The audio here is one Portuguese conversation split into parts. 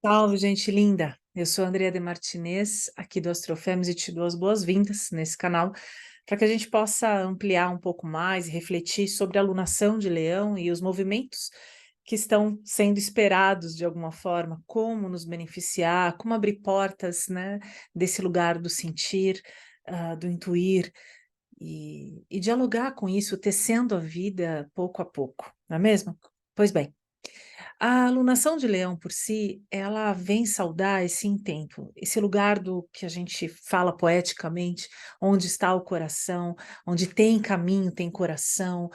Salve, gente linda! Eu sou a Andrea de Martinez, aqui do Astrofemos, e te dou as boas-vindas nesse canal, para que a gente possa ampliar um pouco mais e refletir sobre a alunação de Leão e os movimentos que estão sendo esperados de alguma forma, como nos beneficiar, como abrir portas, né, desse lugar do sentir, do intuir, e dialogar com isso, tecendo a vida pouco a pouco, não é mesmo? Pois bem. A alunação de Leão por si, ela vem saudar esse intento, esse lugar do que a gente fala poeticamente, onde está o coração, onde tem caminho, tem coração.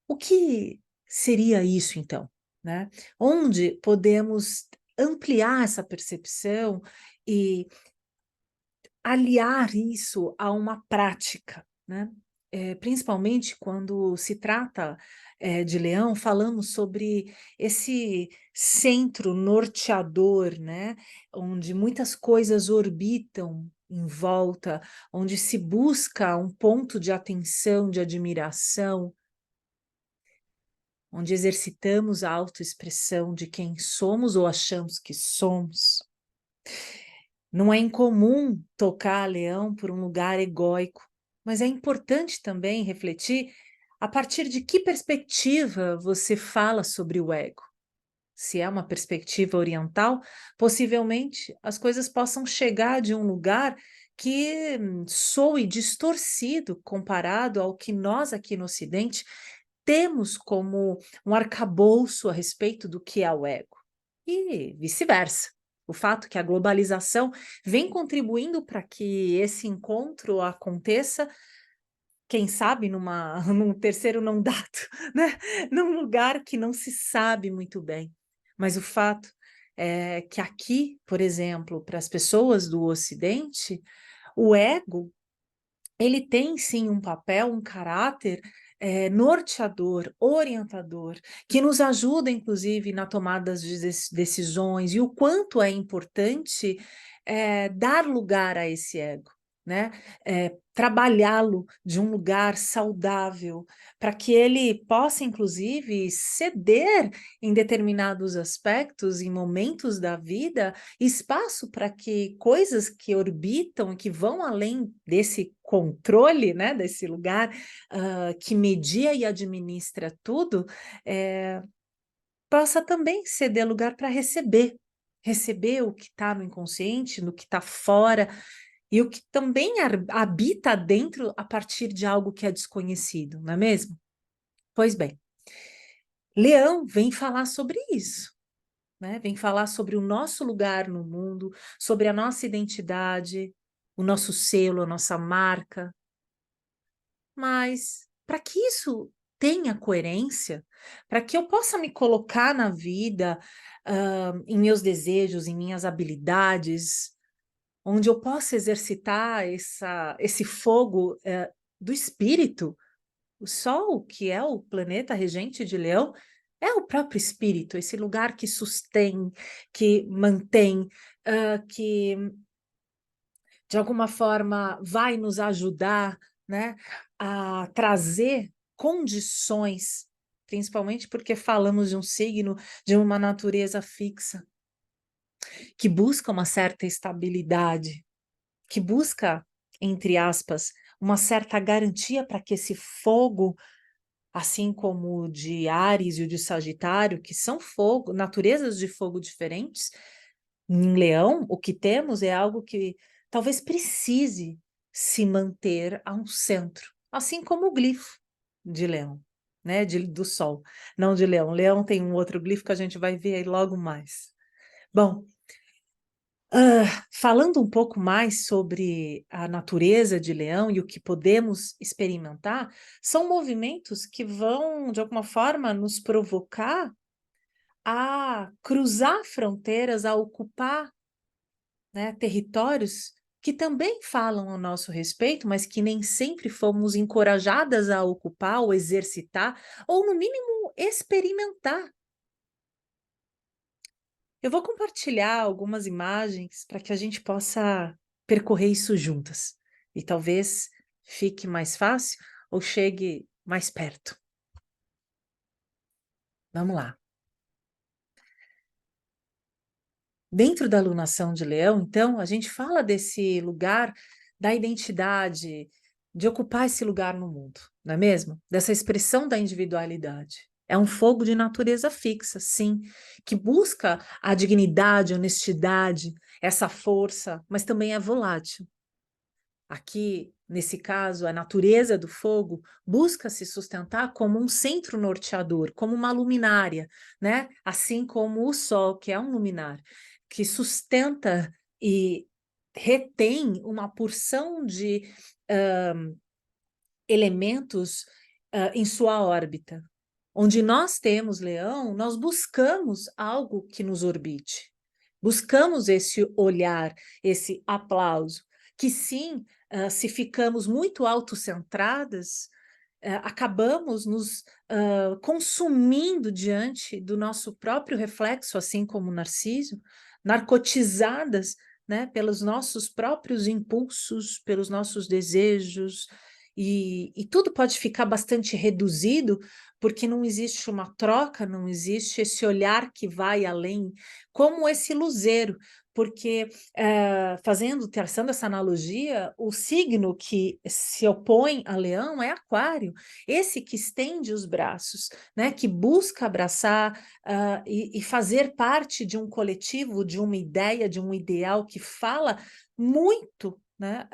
O que seria isso então, né? Onde podemos ampliar essa percepção e aliar isso a uma prática, né? Principalmente quando se trata, de Leão, falamos sobre esse centro norteador, né, onde muitas coisas orbitam em volta, onde se busca um ponto de atenção, de admiração, onde exercitamos a autoexpressão de quem somos ou achamos que somos. Não é incomum tocar Leão por um lugar egóico, mas é importante também refletir a partir de que perspectiva você fala sobre o ego. Se é uma perspectiva oriental, possivelmente as coisas possam chegar de um lugar que soe distorcido comparado ao que nós aqui no Ocidente temos como um arcabouço a respeito do que é o ego. E vice-versa. O fato que a globalização vem contribuindo para que esse encontro aconteça, quem sabe num terceiro não dado, né? Num lugar que não se sabe muito bem. Mas o fato é que aqui, por exemplo, para as pessoas do Ocidente, o ego ele tem sim um papel, um caráter, norteador, orientador, que nos ajuda inclusive na tomada de decisões, e o quanto é importante, dar lugar a esse ego, né, trabalhá-lo de um lugar saudável, para que ele possa inclusive ceder em determinados aspectos, em momentos da vida, espaço para que coisas que orbitam, que vão além desse controle, né, desse lugar, que media e administra tudo, possa também ceder lugar para receber o que está no inconsciente, no que está fora, e o que também habita dentro a partir de algo que é desconhecido, não é mesmo? Pois bem, Leão vem falar sobre isso. Né, vem falar sobre o nosso lugar no mundo, sobre a nossa identidade, o nosso selo, a nossa marca. Mas para que isso tenha coerência, para que eu possa me colocar na vida, em meus desejos, em minhas habilidades, onde eu possa exercitar esse fogo, do espírito, o Sol, que é o planeta regente de Leão, é o próprio espírito, esse lugar que sustém, que mantém, que de alguma forma vai nos ajudar, né, a trazer condições, principalmente porque falamos de um signo de uma natureza fixa, que busca uma certa estabilidade, que busca, entre aspas, uma certa garantia para que esse fogo, assim como o de Áries e o de Sagitário, que são fogo, naturezas de fogo diferentes, em Leão, o que temos é algo que talvez precise se manter a um centro, assim como o glifo de Leão, né, do Sol, não de Leão. Leão tem um outro glifo que a gente vai ver aí logo mais. Bom, falando um pouco mais sobre a natureza de Leão e o que podemos experimentar, são movimentos que vão, de alguma forma, nos provocar a cruzar fronteiras, a ocupar, né, territórios que também falam ao nosso respeito, mas que nem sempre fomos encorajadas a ocupar ou exercitar, ou no mínimo experimentar. Eu vou compartilhar algumas imagens para que a gente possa percorrer isso juntas. E talvez fique mais fácil ou chegue mais perto. Vamos lá. Dentro da alunação de Leão, então, a gente fala desse lugar da identidade, de ocupar esse lugar no mundo, não é mesmo? Dessa expressão da individualidade. É um fogo de natureza fixa, sim, que busca a dignidade, a honestidade, essa força, mas também é volátil. Aqui, nesse caso, a natureza do fogo busca se sustentar como um centro norteador, como uma luminária, né? Assim como o sol, que é um luminar, que sustenta e retém uma porção de elementos em sua órbita. Onde nós temos leão, nós buscamos algo que nos orbite. Buscamos esse olhar, esse aplauso, que sim, se ficamos muito autocentradas, acabamos nos consumindo diante do nosso próprio reflexo, assim como o Narciso, narcotizadas, né, pelos nossos próprios impulsos, pelos nossos desejos, e tudo pode ficar bastante reduzido, porque não existe uma troca, não existe esse olhar que vai além, como esse luzeiro, porque traçando essa analogia, o signo que se opõe a Leão é Aquário, esse que estende os braços, né, que busca abraçar e fazer parte de um coletivo, de uma ideia, de um ideal que fala muito, né,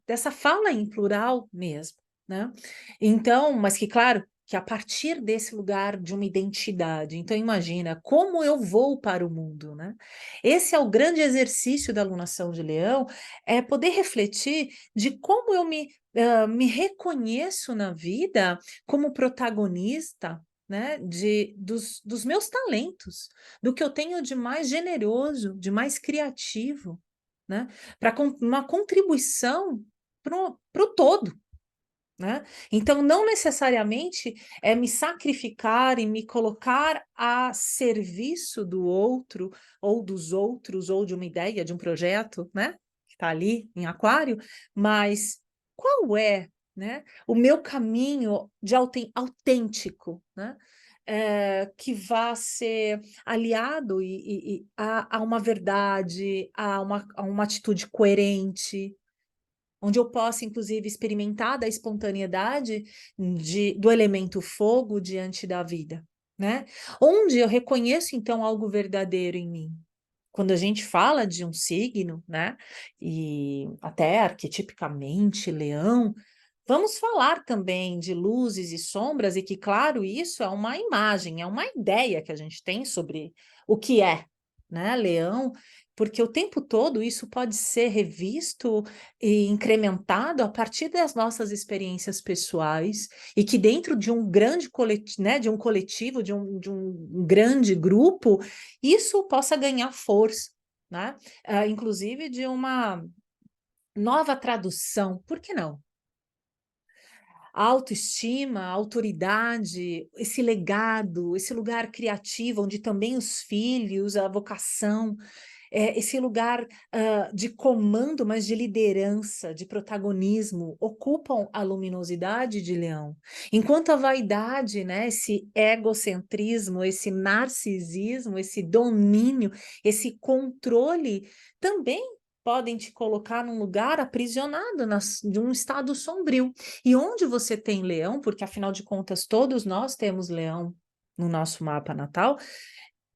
dessa fala em plural mesmo, né? Então, mas que claro, que a partir desse lugar de uma identidade. Então, imagina como eu vou para o mundo, né? Esse é o grande exercício da alunação de Leão, é poder refletir de como eu me reconheço na vida como protagonista, né, dos meus talentos, do que eu tenho de mais generoso, de mais criativo, né, para uma contribuição para o todo, né? Então, não necessariamente é me sacrificar e me colocar a serviço do outro, ou dos outros, ou de uma ideia, de um projeto, né? Que está ali em Aquário, mas qual é, né, o meu caminho de autêntico, né? Que vá ser aliado a uma verdade, a uma atitude coerente, onde eu possa, inclusive, experimentar da espontaneidade do elemento fogo diante da vida, né? Onde eu reconheço, então, algo verdadeiro em mim. Quando a gente fala de um signo, né, e até arquetipicamente, leão, vamos falar também de luzes e sombras, e que, claro, isso é uma imagem, é uma ideia que a gente tem sobre o que é, né, leão, porque o tempo todo isso pode ser revisto e incrementado a partir das nossas experiências pessoais, e que dentro de um grande coletivo, né, de um coletivo, de um grande grupo, isso possa ganhar força, né? Inclusive de uma nova tradução, por que não? A autoestima, a autoridade, esse legado, esse lugar criativo, onde também os filhos, a vocação, esse lugar de comando, mas de liderança, de protagonismo, ocupam a luminosidade de Leão. Enquanto a vaidade, né, esse egocentrismo, esse narcisismo, esse domínio, esse controle, também podem te colocar num lugar aprisionado de um estado sombrio. E onde você tem leão, porque afinal de contas todos nós temos leão no nosso mapa natal,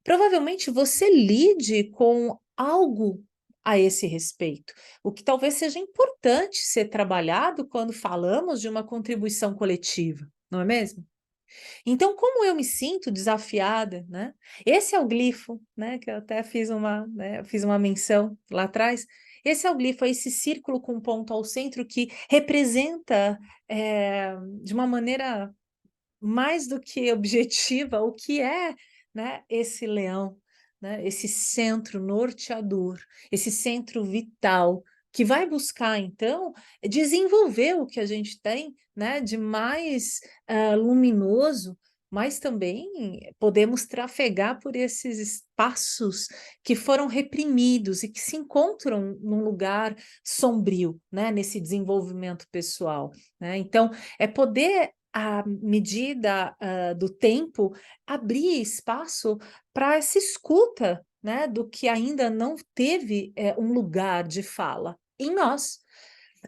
provavelmente você lide com algo a esse respeito, o que talvez seja importante ser trabalhado quando falamos de uma contribuição coletiva, não é mesmo? Então, como eu me sinto desafiada, né? Esse é o glifo, né? Que eu até fiz fiz uma menção lá atrás. Esse é o glifo, é esse círculo com um ponto ao centro que representa de uma maneira mais do que objetiva o que é, né, esse leão, né? Esse centro norteador, esse centro vital que vai buscar, então, desenvolver o que a gente tem, né, de mais luminoso, mas também podemos trafegar por esses espaços que foram reprimidos e que se encontram num lugar sombrio, né, nesse desenvolvimento pessoal, né? Então, é poder à medida, do tempo, abrir espaço para essa escuta, né, do que ainda não teve, um lugar de fala em nós.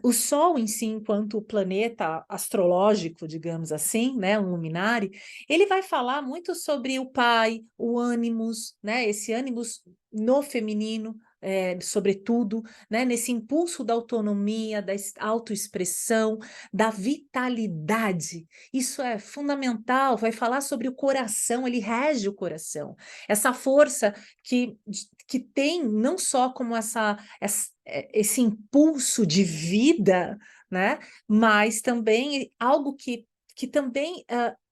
O Sol em si, enquanto planeta astrológico, digamos assim, né, um luminare, ele vai falar muito sobre o pai, o ânimos, né, esse ânimos no feminino, sobretudo, né, nesse impulso da autonomia, da autoexpressão, da vitalidade. Isso é fundamental, vai falar sobre o coração, ele rege o coração. Essa força que tem não só como esse impulso de vida, né? Mas também algo que também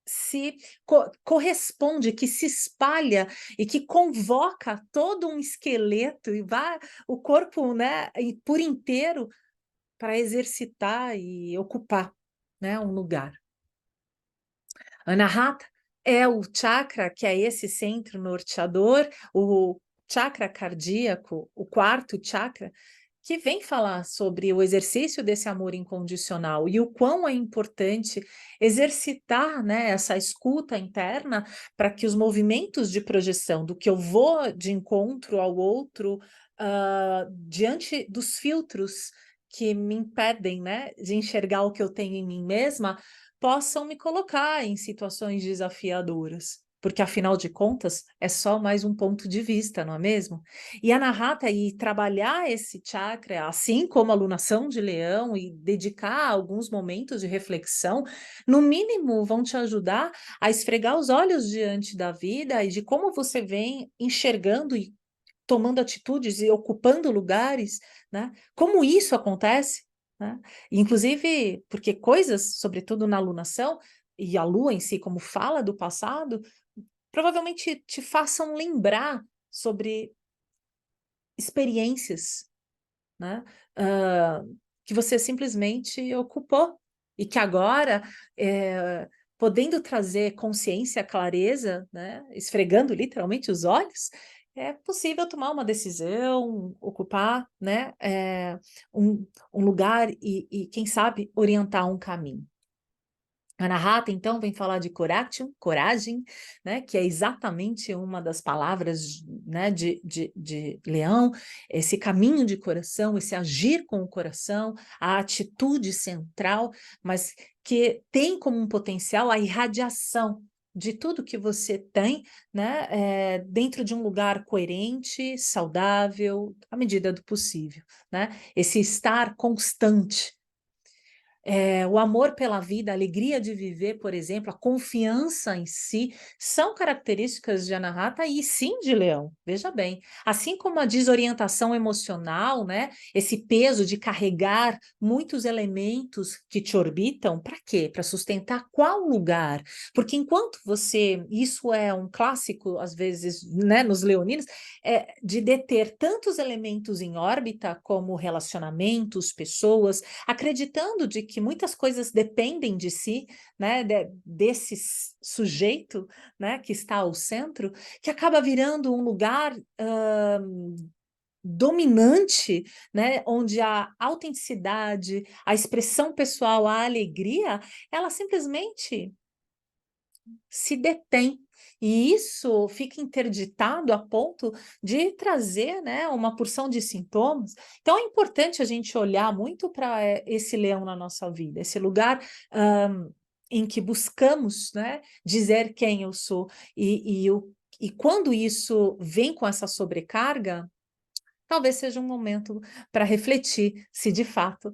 se corresponde, que se espalha e que convoca todo um esqueleto e vai o corpo, né, e por inteiro para exercitar e ocupar, né, um lugar. Anahata é o chakra, que é esse centro norteador, o chakra cardíaco, o quarto chakra, que vem falar sobre o exercício desse amor incondicional e o quão é importante exercitar, né, essa escuta interna para que os movimentos de projeção do que eu vou de encontro ao outro, diante dos filtros que me impedem, né, de enxergar o que eu tenho em mim mesma, possam me colocar em situações desafiadoras. Porque, afinal de contas, é só mais um ponto de vista, não é mesmo? E a Anahata, e trabalhar esse chakra, assim como a alunação de leão, e dedicar alguns momentos de reflexão, no mínimo vão te ajudar a esfregar os olhos diante da vida e de como você vem enxergando e tomando atitudes e ocupando lugares, né? Como isso acontece, né? Inclusive, porque coisas, sobretudo na alunação, e a lua em si, como fala do passado, provavelmente te façam lembrar sobre experiências, né, hã, que você simplesmente ocupou e que agora, podendo trazer consciência, clareza, né, esfregando literalmente os olhos, é possível tomar uma decisão, ocupar, né, um lugar e quem sabe orientar um caminho. Anahata, então, vem falar de Coraction, coragem, né, que é exatamente uma das palavras, né, de leão, esse caminho de coração, esse agir com o coração, a atitude central, mas que tem como um potencial a irradiação de tudo que você tem, né, dentro de um lugar coerente, saudável, à medida do possível, né? Esse estar constante, o amor pela vida, a alegria de viver, por exemplo, a confiança em si, são características de Anahata e sim de Leão, veja bem. Assim como a desorientação emocional, né, esse peso de carregar muitos elementos que te orbitam, para quê? Para sustentar qual lugar? Porque enquanto você, isso é um clássico, às vezes, né, nos leoninos, de deter tantos elementos em órbita, como relacionamentos, pessoas, acreditando de que muitas coisas dependem de si, né, desse sujeito, né, que está ao centro, que acaba virando um lugar dominante, né, onde a autenticidade, a expressão pessoal, a alegria, ela simplesmente se detém. E isso fica interditado a ponto de trazer, né, uma porção de sintomas. Então é importante a gente olhar muito para esse leão na nossa vida, esse lugar em que buscamos, né, dizer quem eu sou. E quando isso vem com essa sobrecarga, talvez seja um momento para refletir se de fato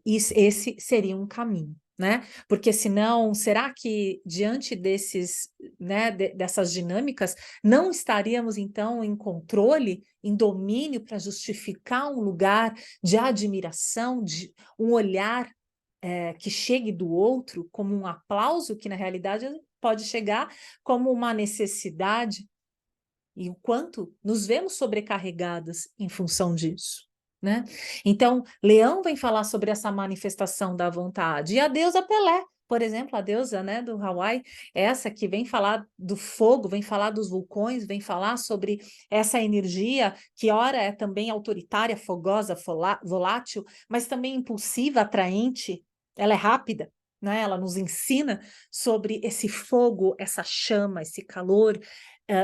esse seria um caminho, né? Porque senão, será que diante desses, né, dessas dinâmicas, não estaríamos então em controle, em domínio para justificar um lugar de admiração, de um olhar que chegue do outro como um aplauso, que na realidade pode chegar como uma necessidade, e o quanto nos vemos sobrecarregadas em função disso, né? Então, Leão vem falar sobre essa manifestação da vontade. E a deusa Pelé, por exemplo, a deusa, né, do Hawaii, essa que vem falar do fogo, vem falar dos vulcões, vem falar sobre essa energia que ora é também autoritária, fogosa, volátil, mas também impulsiva, atraente, ela é rápida. né? Ela nos ensina sobre esse fogo, essa chama, esse calor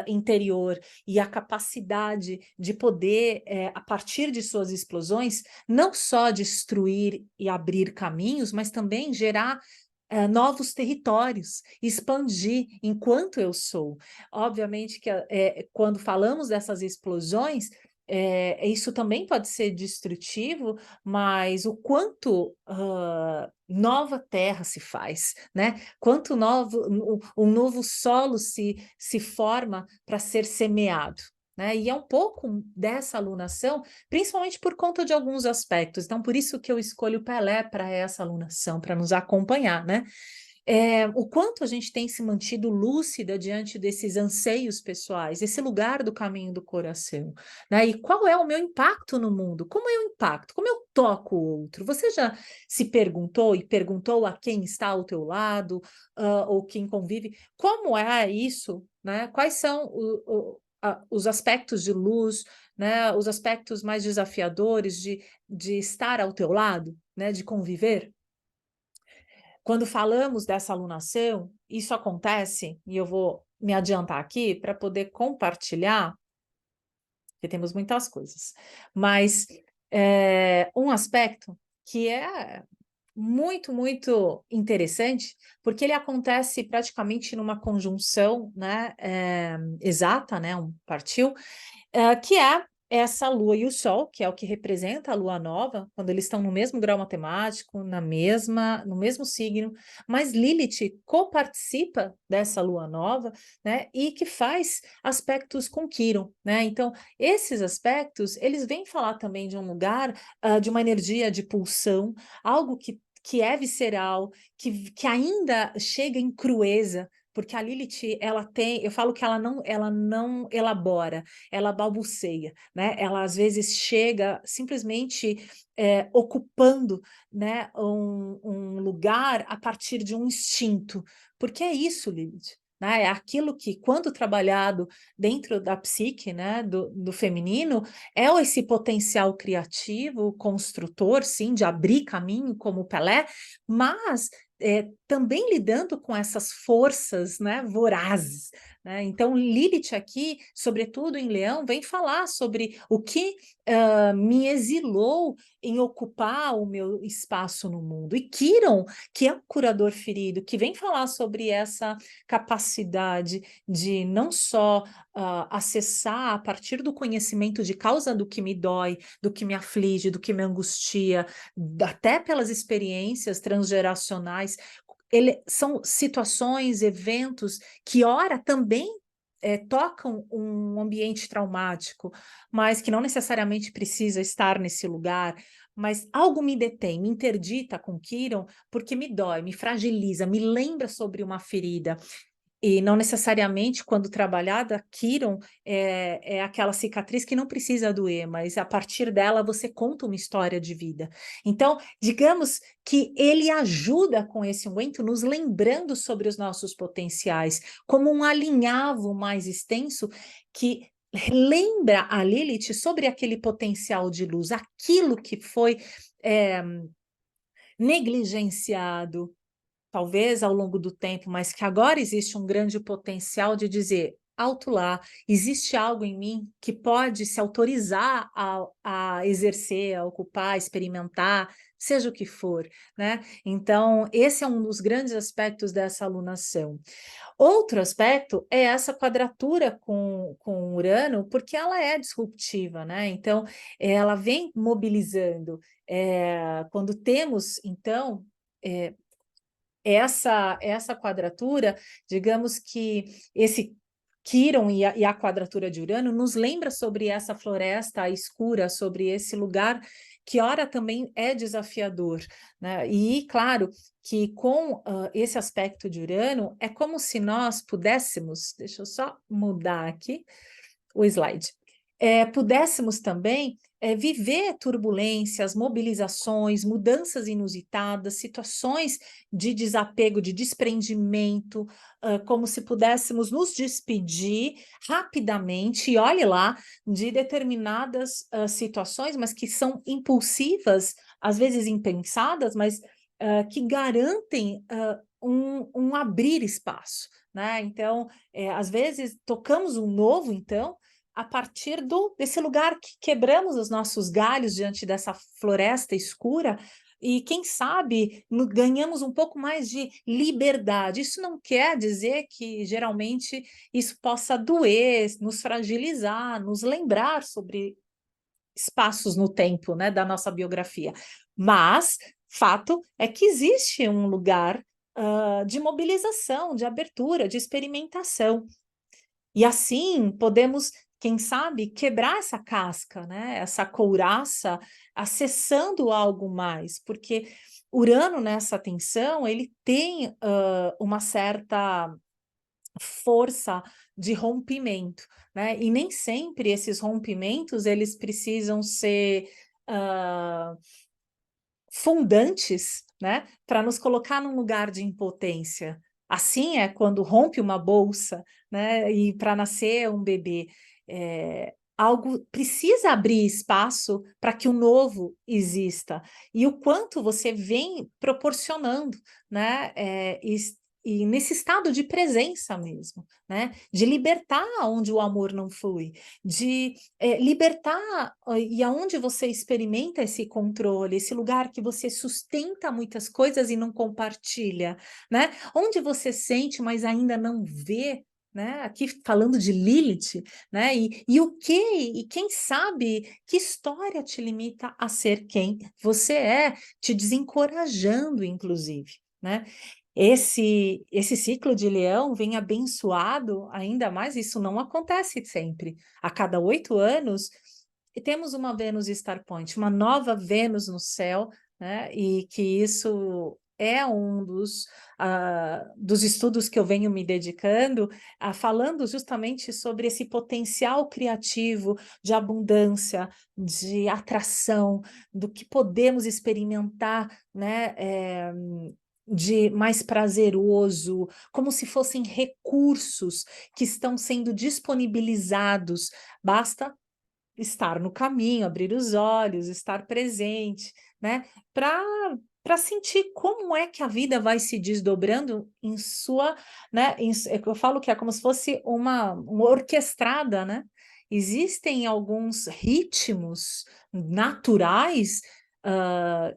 interior e a capacidade de poder, a partir de suas explosões, não só destruir e abrir caminhos, mas também gerar novos territórios, expandir enquanto eu sou. Obviamente que quando falamos dessas explosões, isso também pode ser destrutivo, mas o quanto nova terra se faz, né? Quanto um novo solo se forma para ser semeado. Né? E é um pouco dessa alunação, principalmente por conta de alguns aspectos. Então, por isso que eu escolho Pelé para essa alunação, para nos acompanhar, né? O quanto a gente tem se mantido lúcida diante desses anseios pessoais, esse lugar do caminho do coração, né? E qual é o meu impacto no mundo? Como eu impacto? Como eu toco o outro? Você já se perguntou e perguntou a quem está ao teu lado, ou quem convive, como é isso, né? Quais são os aspectos de luz, né? Os aspectos mais desafiadores de estar ao teu lado, né? De conviver? Quando falamos dessa alunação, isso acontece, e eu vou me adiantar aqui para poder compartilhar, porque temos muitas coisas, mas um aspecto que é muito, muito interessante, porque ele acontece praticamente numa conjunção, né, exata, né, um partil, que é essa lua e o sol, que é o que representa a lua nova, quando eles estão no mesmo grau matemático, no mesmo signo, mas Lilith coparticipa dessa lua nova, né, e que faz aspectos com Quiron, né? Então, esses aspectos, eles vêm falar também de um lugar, de uma energia de pulsão, algo que é visceral, que ainda chega em crueza, porque a Lilith, eu falo que ela não elabora, ela balbuceia, né? Ela às vezes chega simplesmente ocupando, né, um lugar a partir de um instinto, porque é isso, Lilith. Né? É aquilo que, quando trabalhado dentro da psique, né, do feminino, é esse potencial criativo, construtor, sim, de abrir caminho, como o Pelé, mas também lidando com essas forças, né, vorazes, né? Então, Lilith aqui, sobretudo em Leão, vem falar sobre o que me exilou em ocupar o meu espaço no mundo. E Quiron, que é um curador ferido, que vem falar sobre essa capacidade de não só acessar a partir do conhecimento de causa do que me dói, do que me aflige, do que me angustia, até pelas experiências transgeracionais, são situações, eventos que, ora, também tocam um ambiente traumático, mas que não necessariamente precisa estar nesse lugar, mas algo me detém, me interdita com Quiron, porque me dói, me fragiliza, me lembra sobre uma ferida. E não necessariamente, quando trabalhada, Quiron é aquela cicatriz que não precisa doer, mas a partir dela você conta uma história de vida. Então, digamos que ele ajuda com esse unguento, nos lembrando sobre os nossos potenciais, como um alinhavo mais extenso que lembra a Lilith sobre aquele potencial de luz, aquilo que foi negligenciado, talvez ao longo do tempo, mas que agora existe um grande potencial de dizer, alto lá, existe algo em mim que pode se autorizar a exercer, a ocupar, a experimentar, seja o que for, né? Então, esse é um dos grandes aspectos dessa alunação. Outro aspecto é essa quadratura com Urano, porque ela é disruptiva, né? Então, ela vem mobilizando. Quando temos, então, essa quadratura, digamos que esse Quiron e a quadratura de Urano nos lembra sobre essa floresta escura, sobre esse lugar que ora também é desafiador, né? E claro que com esse aspecto de Urano é como se nós pudéssemos, deixa eu só mudar aqui o slide, pudéssemos também viver turbulências, mobilizações, mudanças inusitadas, situações de desapego, de desprendimento, como se pudéssemos nos despedir rapidamente, e olhe lá, de determinadas situações, mas que são impulsivas, às vezes impensadas, mas que garantem um abrir espaço, né? Então, às vezes, tocamos um novo, então, a partir desse lugar que quebramos os nossos galhos diante dessa floresta escura, e quem sabe ganhamos um pouco mais de liberdade. Isso não quer dizer que geralmente isso possa doer, nos fragilizar, nos lembrar sobre espaços no tempo, né, da nossa biografia. Mas fato é que existe um lugar de mobilização, de abertura, de experimentação. E assim podemos, quem sabe, quebrar essa casca, né? Essa couraça, acessando algo mais, porque Urano nessa tensão, ele tem uma certa força de rompimento, né? E nem sempre esses rompimentos eles precisam ser fundantes, né, para nos colocar num lugar de impotência. Assim é quando rompe uma bolsa, né, e para nascer um bebê, algo precisa abrir espaço para que o novo exista. E o quanto você vem proporcionando, né, e nesse estado de presença mesmo, né, de libertar onde o amor não flui, de libertar e aonde você experimenta esse controle, esse lugar que você sustenta muitas coisas e não compartilha, né? Onde você sente, mas ainda não vê, né? Aqui falando de Lilith, né? E o que, e quem sabe que história te limita a ser quem você é, te desencorajando, inclusive, né? Esse ciclo de leão vem abençoado ainda mais, isso não acontece sempre. A cada 8 anos, temos uma Vênus Star Point, uma nova Vênus no céu, né? E que isso é um dos estudos que eu venho me dedicando, falando justamente sobre esse potencial criativo de abundância, de atração, do que podemos experimentar, né? De mais prazeroso, como se fossem recursos que estão sendo disponibilizados, basta estar no caminho, abrir os olhos, estar presente, né? Para sentir como é que a vida vai se desdobrando em sua, né? Eu falo que é como se fosse uma orquestrada, né? Existem alguns ritmos naturais,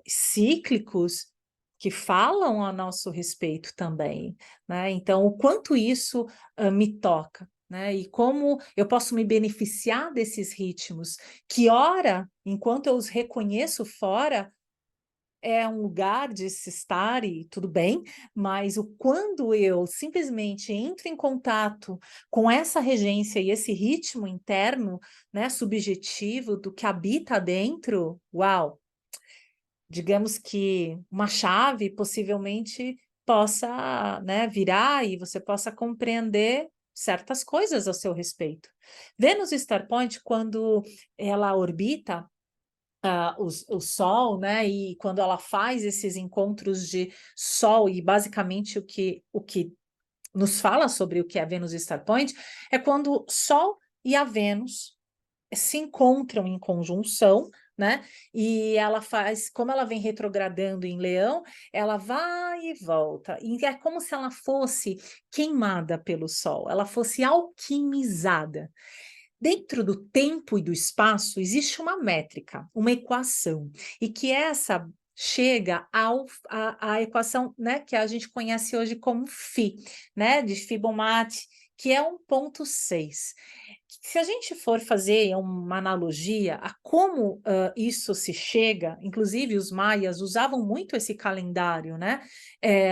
cíclicos, que falam a nosso respeito também, né? Então, o quanto isso me toca, né? E como eu posso me beneficiar desses ritmos, que ora, enquanto eu os reconheço fora, é um lugar de se estar e tudo bem, mas quando eu simplesmente entro em contato com essa regência e esse ritmo interno, né, subjetivo do que habita dentro, uau! Digamos que uma chave possivelmente possa, né, virar e você possa compreender certas coisas a seu respeito. Vênus Star Point, quando ela orbita o Sol, né, e quando ela faz esses encontros de Sol, e basicamente o que nos fala sobre o que é Vênus Star Point, é quando o Sol e a Vênus se encontram em conjunção, né? E ela faz, como ela vem retrogradando em Leão, ela vai e volta. E é como se ela fosse queimada pelo Sol, ela fosse alquimizada. Dentro do tempo e do espaço existe uma métrica, uma equação, e que essa chega à equação, né, que a gente conhece hoje como Φ, né, de Fibonacci, que é 1,6. Se a gente for fazer uma analogia a como isso se chega, inclusive os maias usavam muito esse calendário, né?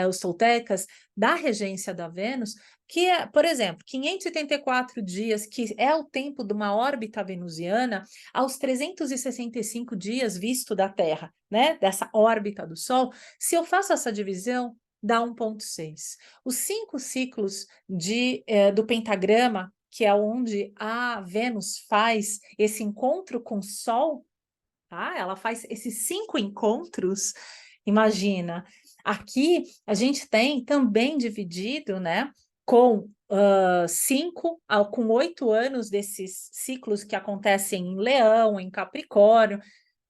Os toltecas, da regência da Vênus, que é, por exemplo, 584 dias, que é o tempo de uma órbita venusiana, aos 365 dias visto da Terra, né? Dessa órbita do Sol, se eu faço essa divisão, dá 1,6. Os 5 ciclos do pentagrama, que é onde a Vênus faz esse encontro com o Sol, tá? Ela faz esses 5 encontros, imagina. Aqui a gente tem também dividido, né, com 8 anos desses ciclos que acontecem em Leão, em Capricórnio,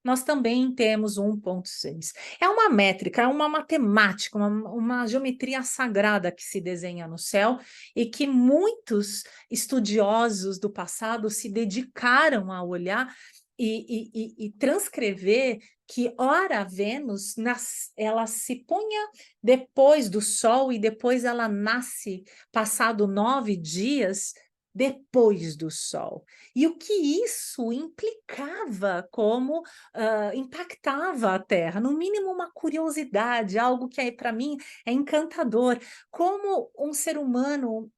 nós também temos 1,6. É uma métrica, é uma matemática, uma geometria sagrada que se desenha no céu e que muitos estudiosos do passado se dedicaram a olhar e transcrever que, ora, a Vênus ela se punha depois do Sol e depois ela nasce passado 9 dias depois do Sol. E o que isso implicava, como impactava a Terra, no mínimo uma curiosidade, algo que para mim é encantador, como um ser humano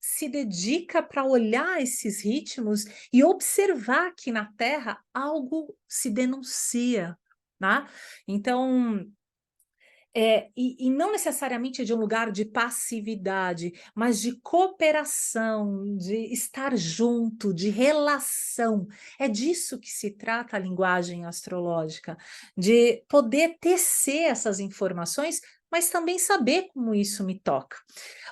se dedica para olhar esses ritmos e observar que na Terra algo se denuncia, né? Então, e não necessariamente de um lugar de passividade, mas de cooperação, de estar junto, de relação. É disso que se trata a linguagem astrológica, de poder tecer essas informações, mas também saber como isso me toca.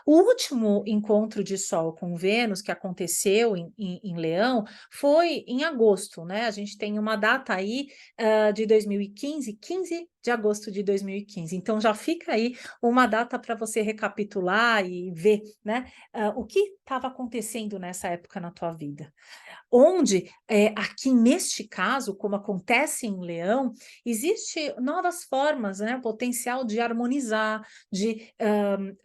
O último encontro de Sol com Vênus, que aconteceu em Leão, foi em agosto, né? A gente tem uma data aí de 2015, 15 de agosto de 2015. Então, já fica aí uma data para você recapitular e ver, né, o que estava acontecendo nessa época na tua vida. Onde, aqui neste caso, como acontece em Leão, existe novas formas, né, potencial de harmonizar, de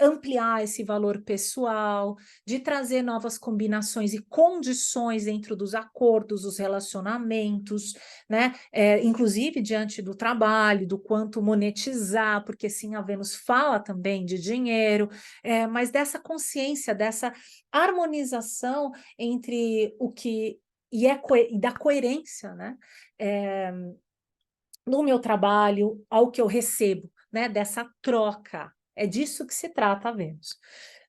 ampliar esse valor pessoal, de trazer novas combinações e condições dentro dos acordos, dos relacionamentos, né, inclusive diante do trabalho, do quanto monetizar, porque sim, a Vênus fala também de dinheiro, mas dessa consciência, dessa harmonização entre o que e da coerência, né, no meu trabalho, ao que eu recebo, né, dessa troca. É disso que se trata a Vênus.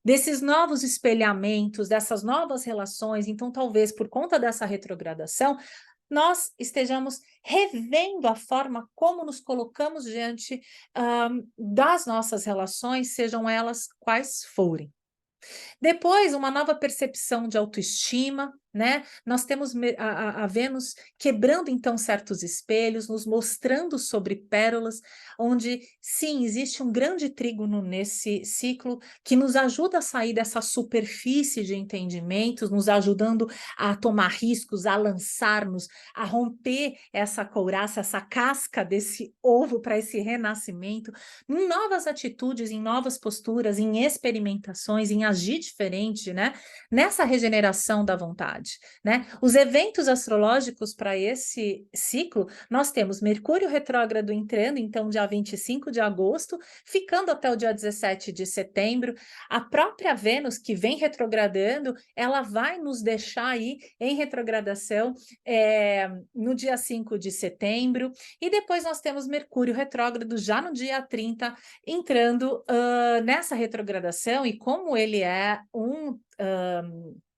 Desses novos espelhamentos, dessas novas relações, então talvez por conta dessa retrogradação, nós estejamos revendo a forma como nos colocamos diante das nossas relações, sejam elas quais forem. Depois, uma nova percepção de autoestima, né? Nós temos a Vênus quebrando então certos espelhos, nos mostrando sobre pérolas, onde sim, existe um grande trígono nesse ciclo que nos ajuda a sair dessa superfície de entendimentos, nos ajudando a tomar riscos, a lançar-nos, a romper essa couraça, essa casca desse ovo para esse renascimento, em novas atitudes, em novas posturas, em experimentações, em agir diferente, né? Nessa regeneração da vontade, né? Os eventos astrológicos para esse ciclo, nós temos Mercúrio retrógrado entrando, então, dia 25 de agosto, ficando até o dia 17 de setembro. A própria Vênus, que vem retrogradando, ela vai nos deixar aí em retrogradação no dia 5 de setembro, e depois nós temos Mercúrio retrógrado já no dia 30, entrando nessa retrogradação, e como ele é um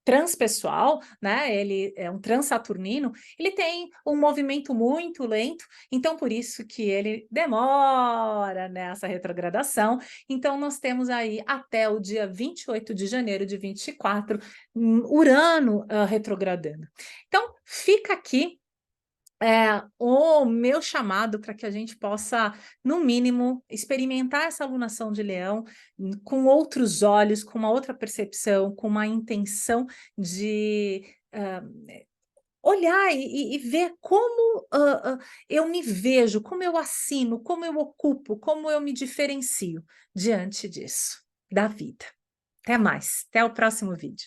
transpessoal, né? Ele é um transaturnino, ele tem um movimento muito lento, então por isso que ele demora nessa retrogradação. Então nós temos aí até o dia 28 de janeiro de 24, Urano retrogradando. Então fica aqui o meu chamado para que a gente possa, no mínimo, experimentar essa alunação de Leão com outros olhos, com uma outra percepção, com uma intenção de olhar e ver como eu me vejo, como eu assino, como eu ocupo, como eu me diferencio diante disso, da vida. Até mais, até o próximo vídeo.